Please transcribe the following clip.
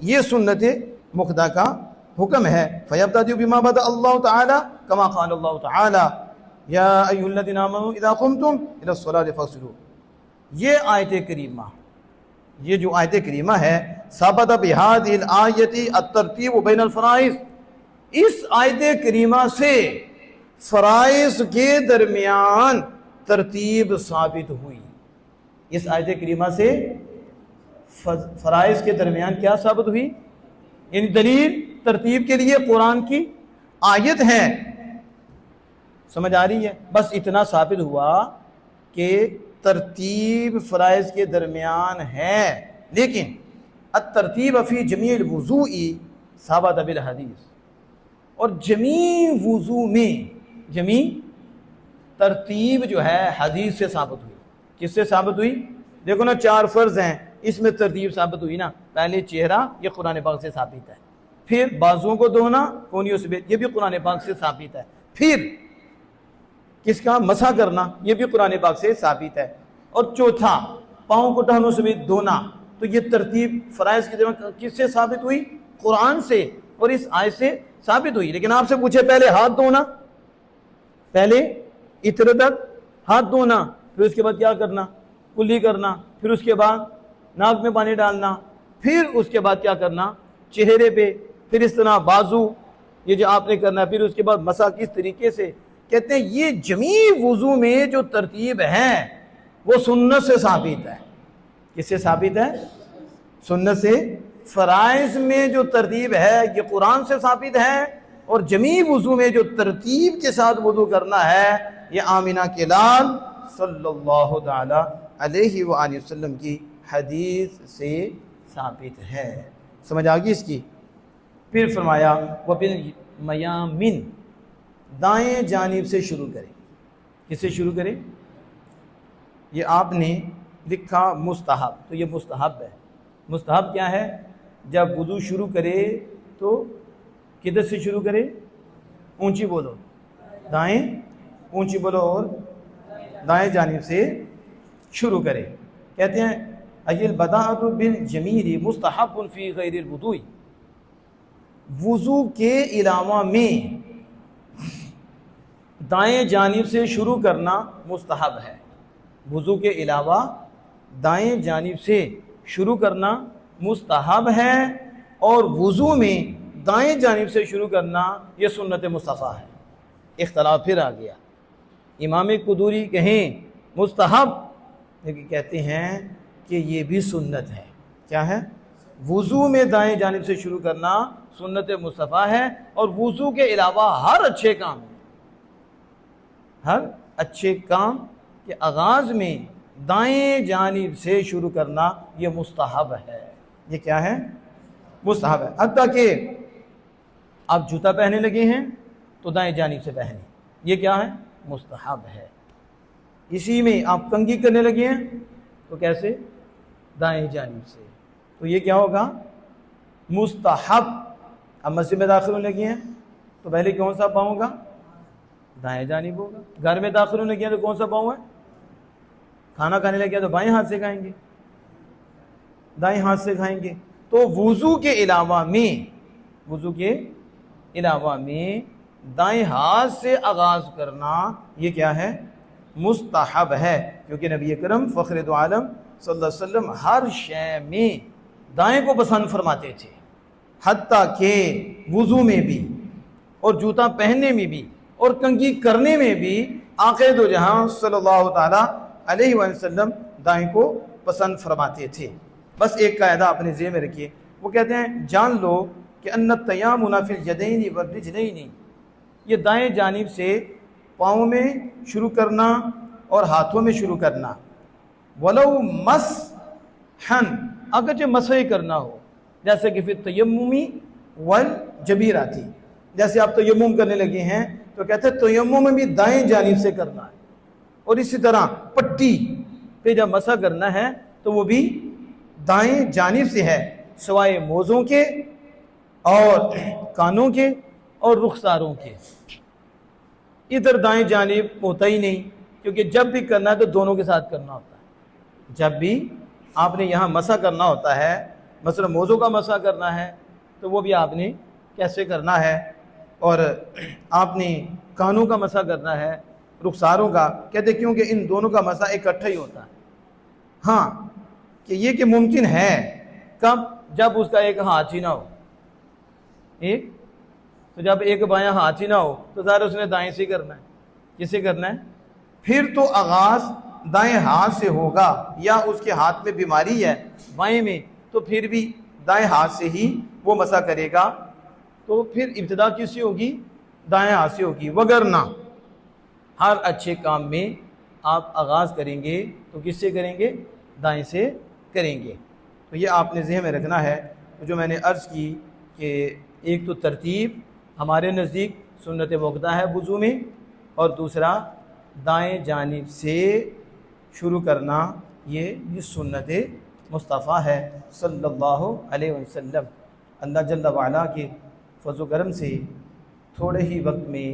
یہ سنت مقدہ کا حکم ہے. فَيَبْتَدِئُ بِمَا بَدَأَ اللَّهُ تَعَالَى كَمَا قَالَ اللَّهُ تَعَالَى يَا أَيُّهَا الَّذِينَ آمَنُوا إِذَا قُمْتُمْ إِلَى الصَّلَاةِ فَاغْسِلُوا. یہ آیت کریمہ، یہ جو آیت کریمہ ہے، ثابت بِهَذِهِ الْآيَةِ التَّرْتِيبُ بَيْنَ الْفَرَائِضِ، اس آیت کریمہ سے فرائض کے درمیان ترتیب ثابت ہوئی. اس آیت کریمہ سے فرائض کے درمیان کیا ثابت ہوئی؟ یعنی دلیل ترتیب کے لیے قرآن کی آیت ہے. سمجھ آ رہی ہے؟ بس اتنا ثابت ہوا کہ ترتیب فرائض کے درمیان ہے، لیکن الترتیب فی جمیع الوضوء ثابت بالحدیث، اور جمیع وضو میں جمیع ترتیب جو ہے حدیث سے ثابت ہوئی. کس سے ثابت ہوئی؟ دیکھو نا، 4 فرض ہیں، اس میں ترتیب ثابت ہوئی نا. پہلے چہرہ، یہ قرآن پاک سے ثابت ہے. پھر بازوؤں کو دھونا، کونیوں سے یہ بھی قرآن پاک سے ثابت ہے. پھر کس کا؟ مسح کرنا، یہ بھی قرآن پاک سے ثابت ہے. اور چوتھا، پاؤں کو ٹہنوں سے بھی دھونا. تو یہ ترتیب فرائض کی جگہ کس سے ثابت ہوئی؟ قرآن سے اور اس آیت سے ثابت ہوئی. لیکن آپ سے پوچھے پہلے ہاتھ دھونا، پہلے اتر تک ہاتھ دھونا، پھر اس کے بعد کیا کرنا؟ کلی کرنا، پھر اس کے بعد ناک میں پانی ڈالنا، پھر اس کے بعد کیا کرنا؟ چہرے پہ، پھر اس طرح بازو، یہ جو آپ نے کرنا ہے. پھر اس کے بعد مسح کس طریقے سے. کہتے ہیں یہ جمیع وضو میں جو ترتیب ہے وہ سنت سے ثابت ہے. کس سے ثابت ہے؟ سنت سے. فرائض میں جو ترتیب ہے یہ قرآن سے ثابت ہے، اور جمیع وضو میں جو ترتیب کے ساتھ وضو کرنا ہے یہ آمنہ کے لال صلی اللہ تعالی علیہ وآلہ وسلم کی حدیث سے ثابت ہے. سمجھ آگی اس کی؟ پھر فرمایا وَبِالْمَيَامِنِ، دائیں جانب سے شروع کریں. کس سے شروع کریں؟ یہ آپ نے لکھا مستحب، تو یہ مستحب ہے. مستحب کیا ہے؟ جب وضو شروع کرے تو کدھر سے شروع کرے؟ اونچی بولو، دائیں، اونچی بولو، اور دائیں جانب سے شروع کرے. کہتے ہیں البداءۃ بالجمیل مستحب فی غیر الوضوء، وضو کے علاوہ میں دائیں جانب سے شروع کرنا مستحب ہے. وضو کے علاوہ دائیں جانب سے شروع کرنا مستحب ہے، اور وضو میں دائیں جانب سے شروع کرنا یہ سنت مصطفیٰ ہے. اختلاف پھر آ گیا. امام قدوری کہیں مستحب، لیکن کہتے ہیں کہ یہ بھی سنت ہے. کیا ہے؟ وضو میں دائیں جانب سے شروع کرنا سنت مصطفیٰ ہے، اور وضو کے علاوہ ہر اچھے کام میں، ہر اچھے کام کے آغاز میں دائیں جانب سے شروع کرنا یہ مستحب ہے. یہ کیا ہے؟ مستحب ہے. حتیٰ کہ آپ جوتا پہننے لگے ہیں تو دائیں جانب سے پہنیں، یہ کیا ہے؟ مستحب ہے. اسی میں آپ کنگھی کرنے لگے ہیں تو کیسے؟ دائیں جانب سے. تو یہ کیا ہوگا؟ مستحب. اب مسجد میں داخل ہونے لگے ہیں تو پہلے کون سا پاؤں ہوگا؟ دائیں جانب ہوگا. گھر میں داخل ہونے لگے ہیں تو کون سا پاؤں ہے؟ کھانا کھانے لگے ہیں تو بائیں ہاتھ سے کھائیں گے، دائیں ہاتھ سے کھائیں گے. تو وضو کے علاوہ میں دائیں ہاتھ سے آغاز کرنا یہ کیا ہے؟ مستحب ہے. کیونکہ نبی اکرم فخر دو عالم صلی اللہ علیہ وسلم ہر شے میں دائیں کو پسند فرماتے تھے، حتیٰ کہ وضو میں بھی، اور جوتا پہننے میں بھی، اور کنگھی کرنے میں بھی آقا دو جہاں صلی اللہ تعالی علیہ وسلم دائیں کو پسند فرماتے تھے. بس ایک قاعدہ اپنے ذہن میں رکھیے، وہ کہتے ہیں جان لو کہ ان التیامن فی الیدین والرجلین، یہ دائیں جانب سے پاؤں میں شروع کرنا اور ہاتھوں میں شروع کرنا، ولو مسحن، اگرچہ مسح کرنا ہو، جیسے کہ پھر تیممی والجبیرہ تھی. جیسے آپ تیمم کرنے لگے ہیں تو کہتے ہیں تیمم میں بھی دائیں جانب سے کرنا ہے، اور اسی طرح پٹی پہ جب مسح کرنا ہے تو وہ بھی دائیں جانب سے ہے، سوائے موزوں کے اور کانوں کے اور رخساروں کے. ادھر دائیں جانب ہوتا ہی نہیں، کیونکہ جب بھی کرنا ہے تو دونوں کے ساتھ کرنا ہوتا ہے. جب بھی آپ نے یہاں مسح کرنا ہوتا ہے مثلا موزوں کا مسح کرنا ہے تو وہ بھی آپ نے کیسے کرنا ہے، اور آپ نے کانوں کا مسح کرنا ہے، رخساروں کا، کہتے کیونکہ ان دونوں کا مسح اکٹھا ہی ہوتا ہے۔ ہاں کہ یہ کہ ممکن ہے کب، جب اس کا ایک ہاتھ ہی نہ ہو، ایک تو جب ایک بایاں ہاتھ ہی نہ ہو تو ظاہر اس نے دائیں سے کرنا ہے، کسے کرنا ہے؟ پھر تو آغاز دائیں ہاتھ سے ہوگا، یا اس کے ہاتھ میں بیماری ہے بائیں میں تو پھر بھی دائیں ہاتھ سے ہی وہ مسح کرے گا، تو پھر ابتدا کس سے ہوگی؟ دائیں ہاتھ سے ہوگی۔ وگرنہ ہر اچھے کام میں آپ آغاز کریں گے تو کس سے کریں گے؟ دائیں سے کریں گے۔ تو یہ آپ نے ذہن میں رکھنا ہے۔ جو میں نے عرض کی کہ ایک تو ترتیب ہمارے نزدیک سنت موقدہ ہے وضو میں، اور دوسرا دائیں جانب سے شروع کرنا یہ سنت مصطفیٰ ہے صلی اللہ علیہ وسلم۔ اللہ جل وعلا کے فضل و کرم سے تھوڑے ہی وقت میں